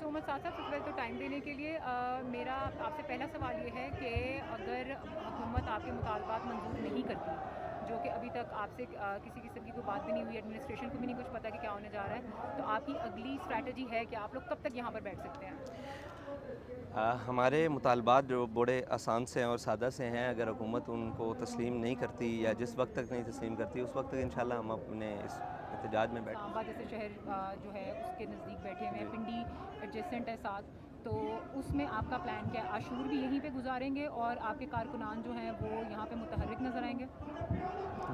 So much साथ सबसे पहले तो टाइम देने के लिए। मेरा आपसे पहला सवाल ये है कि अगर हुकूमत आपके मुतालबात मंजूर नहीं करती, जो कि अभी तक आपसे किसी किस्म की कोई बात भी नहीं हुई, एडमिनिस्ट्रेशन को भी नहीं कुछ पता कि क्या होने जा रहा है, तो आपकी अगली स्ट्रैटेजी है कि आप लोग कब तक यहाँ पर बैठ सकते हैं? हमारे मुतालबात जो बड़े आसान से हैं और सादा से हैं। अगर हुकूमत उनको तस्लीम नहीं करती या जिस वक्त तक नहीं तस्लीम करती उस वक्त तक इंशाल्लाह हम अपने इस एहतजाज में बैठ सांबा जैसे शहर जो है उसके नज़दीक बैठे हुए हैं, जी। पिंडी एडजेसेंट है साथ, तो उसमें आपका प्लान क्या है? आशूर भी यहीं पे गुजारेंगे और आपके कारकुनान जो हैं वो यहाँ पे मुतहर्रिक नज़र आएंगे?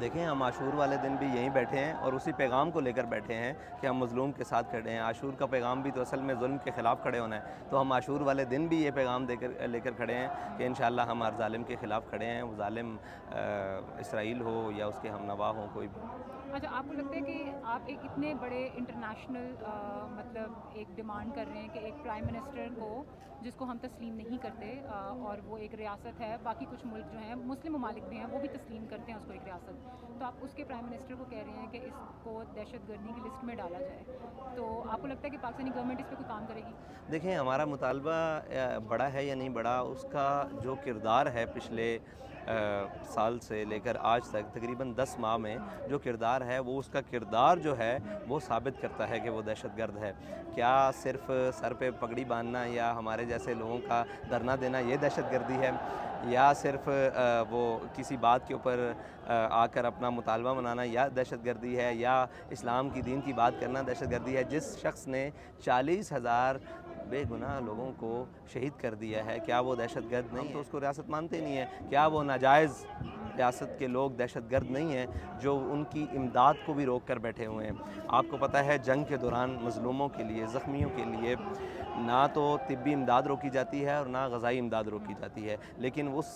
देखें, हम आशूर वाले दिन भी यहीं बैठे हैं और उसी पैगाम को लेकर बैठे हैं कि हम मज़लूम के साथ खड़े हैं। आशूर का पैगाम भी तो असल में जुल्म के ख़िलाफ़ खड़े होना है, तो हम आशूर वाले दिन भी ये पैगाम देकर लेकर खड़े हैं कि इंशाअल्लाह हम हर ज़ालिम के ख़िलाफ़ खड़े हैं। वो ज़ालिम इसराइल हो या उसके हमनवा हों, कोई भी। अच्छा, आपको लगता है कि आप एक इतने बड़े इंटरनेशनल मतलब एक डिमांड कर रहे हैं कि एक प्राइम मिनिस्टर को, जिसको हम तस्लीम नहीं करते, और वो एक रियासत है, बाकी कुछ मुल्क जो हैं मुस्लिम ममालिक भी हैं वो भी तस्लीम करते हैं उसको एक रियासत, तो आप उसके प्राइम मिनिस्टर को कह रहे हैं कि इसको दहशत गर्दी की लिस्ट में डाला जाए, तो आपको लगता है कि पाकिस्तानी गवर्नमेंट इस पर कोई काम करेगी? देखें, हमारा मुतालबा बड़ा है या नहीं बड़ा, उसका जो किरदार है पिछले साल से लेकर आज तक तकरीबन 10 माह में जो किरदार है, वो उसका किरदार जो है वो साबित करता है कि वो दहशतगर्द है। क्या सिर्फ सर पे पगड़ी बांधना या हमारे जैसे लोगों का धरना देना ये दहशतगर्दी है, या सिर्फ वो किसी बात के ऊपर आकर अपना मुतालबा मनाना या दहशतगर्दी है, या इस्लाम की दीन की बात करना दहशतगर्दी है? जिस शख्स ने 40,000 बेगुनाह लोगों को शहीद कर दिया है, क्या वो दहशतगर्द नहीं है? तो उसको रियासत मानते नहीं है। क्या वो नाजायज़ रियासत के लोग दहशतगर्द नहीं हैं जो उनकी इमदाद को भी रोक कर बैठे हुए हैं? आपको पता है, जंग के दौरान मज़लूमों के लिए, ज़ख्मियों के लिए ना तो तिब्बी इमदाद रोकी जाती है और ना ग़ज़ाई इमदाद रोकी जाती है, लेकिन उस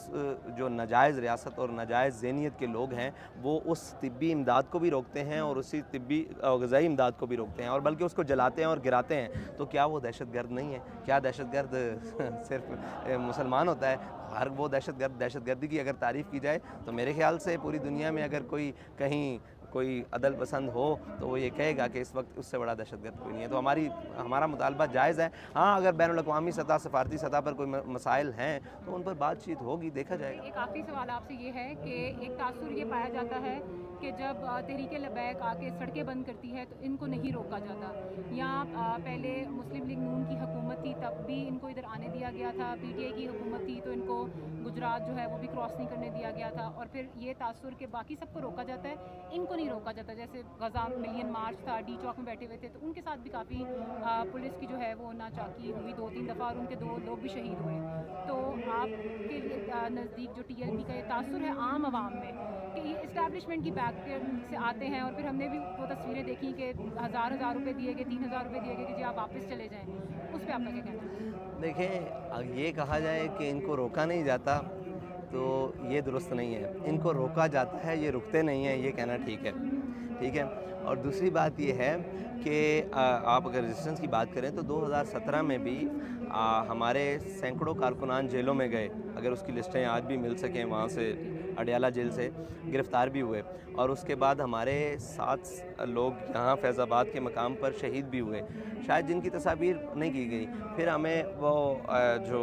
जो नाजायज़ रियासत और नाजायज़ ज़हनियत के लोग हैं वो उस तिब्बी इमदाद को भी रोकते हैं और उसी तिब्बी ग़ज़ाई इमदाद को भी रोकते हैं और बल्कि उसको जलाते हैं और गिराते हैं। तो क्या वो दहशतगर्द नहीं है? क्या दहशतगर्द सिर्फ मुसलमान होता है? हर वो दहशतगर्दी की अगर तारीफ़ की जाए तो मेरे ख़्याल से पूरी दुनिया में अगर कोई कहीं कोई अदल पसंद हो तो वो ये कहेगा कि इस वक्त उससे बड़ा दहशतगर्द कोई नहीं है। तो हमारा मुतालबा जायज़ है। हाँ, अगर बैनुल अक़वामी सतह, सफ़ारती सतह पर कोई मसाइल हैं तो उन पर बातचीत होगी, देखा जाएगा। एक आखिरी सवाल आपसे ये है कि एक तासुर ये पाया जाता है कि जब तहरीक लबैक आके सड़कें बंद करती है तो इनको नहीं रोका जाता, या पहले मुस्लिम लीग नून की हुकूमत थी तब भी इनको इधर आने दिया गया था, पीटीआई की हुकूमत थी तो इनको गुजरात जो है वो भी क्रॉस नहीं करने दिया गया था, और फिर ये तासुर के बाकी सबको रोका जाता है, इनको नहीं रोका जाता। जैसे गजा मिलियन मार्च था, डी चौक में बैठे हुए थे तो उनके साथ भी काफ़ी पुलिस की जो है वो नाचाकी हुई 2-3 दफ़ा और उनके 2 लोग भी शहीद हुए। तो आपके नज़दीक जो टीएलपी का ये तासुर है आम आवाम में कि ये इस्टेब्लिशमेंट की बैक से आते हैं, और फिर हमने भी वो तस्वीरें देखी कि हज़ार रुपये दिए गए, 3,000 रुपये दिए गए कि जी आप वापस चले जाएँ, उस पर आपका क्या कहना है? देखें, ये कहा जाए कि इनको रोका नहीं जाता तो ये दुरुस्त नहीं है। इनको रोका जाता है, ये रुकते नहीं हैं, ये कहना ठीक है। ठीक है। और दूसरी बात ये है कि आप अगर रेजिस्टेंस की बात करें तो 2017 में भी हमारे सैकड़ों कारकुनान जेलों में गए। अगर उसकी लिस्टें आज भी मिल सकें, वहाँ से अडयाला जेल से गिरफ़्तार भी हुए, और उसके बाद हमारे 7 लोग यहाँ फैज़ाबाद के मकाम पर शहीद भी हुए, शायद जिनकी तस्वीर नहीं की गई। फिर हमें वो जो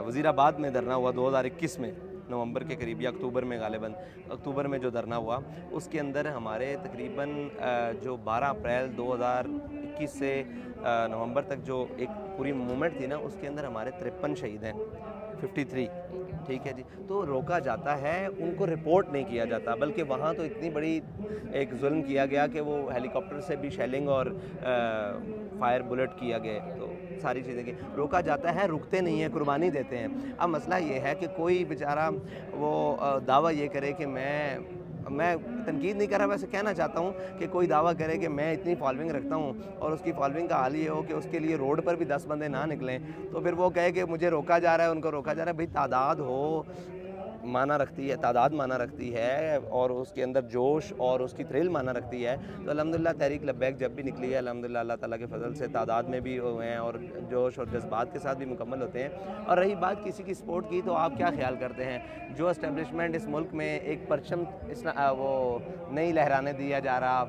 वज़ीराबाद में धरना हुआ 2021 में, नवंबर के करीब या अक्टूबर में, गालिबन अक्टूबर में जो धरना हुआ, उसके अंदर हमारे तकरीबन जो 12 अप्रैल 2021 से नवंबर तक जो एक पूरी मूवमेंट थी ना, उसके अंदर हमारे 53 शहीद हैं, 53। ठीक है जी। तो रोका जाता है, उनको रिपोर्ट नहीं किया जाता, बल्कि वहाँ तो इतनी बड़ी एक जुल्म किया गया कि वो हेलीकॉप्टर से भी शेलिंग और फायर बुलेट किया गया, तो सारी चीज़ें की रोका जाता है, रुकते नहीं हैं, कुर्बानी देते हैं। अब मसला ये है कि कोई बेचारा वो दावा ये करे कि मैं तनकीद नहीं कर रहा, वैसे कहना चाहता हूँ कि कोई दावा करे कि मैं इतनी फॉलोइंग रखता हूँ और उसकी फॉलोइंग का हाल ये हो कि उसके लिए रोड पर भी 10 बंदे ना निकलें, तो फिर वो कहे कि मुझे रोका जा रहा है, उनको रोका जा रहा है। भाई, तादाद हो माना रखती है, तादाद माना रखती है और उसके अंदर जोश और उसकी थ्रिल माना रखती है। तो अल्हम्दुलिल्लाह तहरीक लब्बैक जब भी निकली है, अल्हम्दुलिल्लाह अल्लाह ताला के फजल से तादाद में भी हुए हैं और जोश और जज्बात के साथ भी मुकम्मल होते हैं। और रही बात किसी की सपोर्ट की, तो आप क्या ख्याल करते हैं, जो इस्टेब्लिशमेंट इस मुल्क में एक परचम वो नहीं लहराने दिया जा रहा,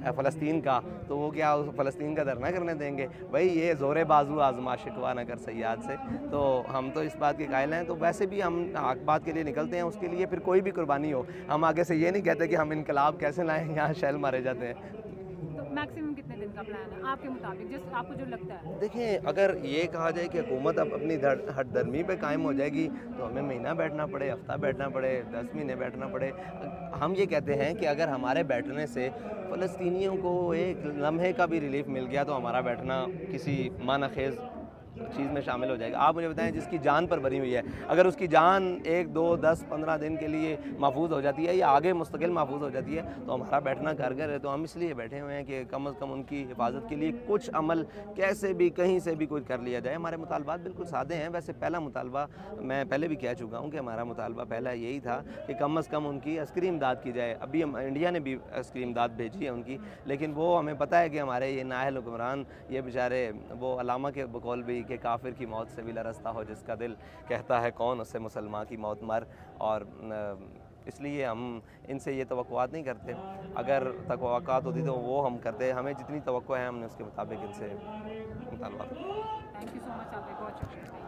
फ़लस्तीन का, तो वो क्या उस फ़लस्तीन का धरना करने देंगे? भाई ये ज़ोरे बाजू आज़मा शिकवा न कर सयाद से। तो हम तो इस बात के कायल हैं, तो वैसे भी हम हक बात के लिए निकलते हैं, उसके लिए फिर कोई भी कुर्बानी हो। हम आगे से ये नहीं कहते कि हम इनकलाब कैसे लाएँ, यहाँ शेल मारे जाते हैं। तो मैक्सिमम कितने दिन का प्लान है आपके मुताबिक, जिस आपको जो लगता है? देखिए, अगर ये कहा जाए कि हुकूमत अब अपनी हठधर्मी पे कायम हो जाएगी, तो हमें महीना बैठना पड़े, हफ्ता बैठना पड़े, 10 महीने बैठना पड़े। हम ये कहते हैं कि अगर हमारे बैठने से फ़लस्तीनियों को एक लम्हे का भी रिलीफ़ मिल गया, तो हमारा बैठना किसी मानखेज़ चीज़ में शामिल हो जाएगा। आप मुझे बताएं, जिसकी जान पर भरी हुई है, अगर उसकी जान 1, 2, 10, 15 दिन के लिए महफूज हो जाती है या आगे मुस्तकिल महफूज हो जाती है, तो हमारा बैठना कारगर है। तो हम इसलिए बैठे हुए हैं कि कम से कम उनकी हिफाजत के लिए कुछ अमल कैसे भी कहीं से भी कुछ कर लिया जाए। हमारे मुतालबात बिल्कुल सादे हैं। वैसे पहला मुतालबा मैं पहले भी कह चुका हूँ कि हमारा मुतालबा पहला यही था कि कम से कम उनकी अस्करी इमदाद की जाए। अभी हम इंडिया ने भी अस्करी इमदाद भेजी है उनकी, लेकिन वो हमें पता है कि हमारे ये नाअहल हुक्मरान, ये बेचारे, वो अलामा के बकौल भी कि काफिर की मौत से भी लरसता हो जिसका दिल, कहता है कौन उससे मुसलमान की मौत मर। और इसलिए हम इनसे ये तवक्कुआत नहीं करते। अगर तवक्कुआत होती तो वो हम करते। हमें जितनी तवक्को है हमने उसके मुताबिक इनसे मुतालबा। थैंक यू सो मच, आपका बहुत शुक्रिया।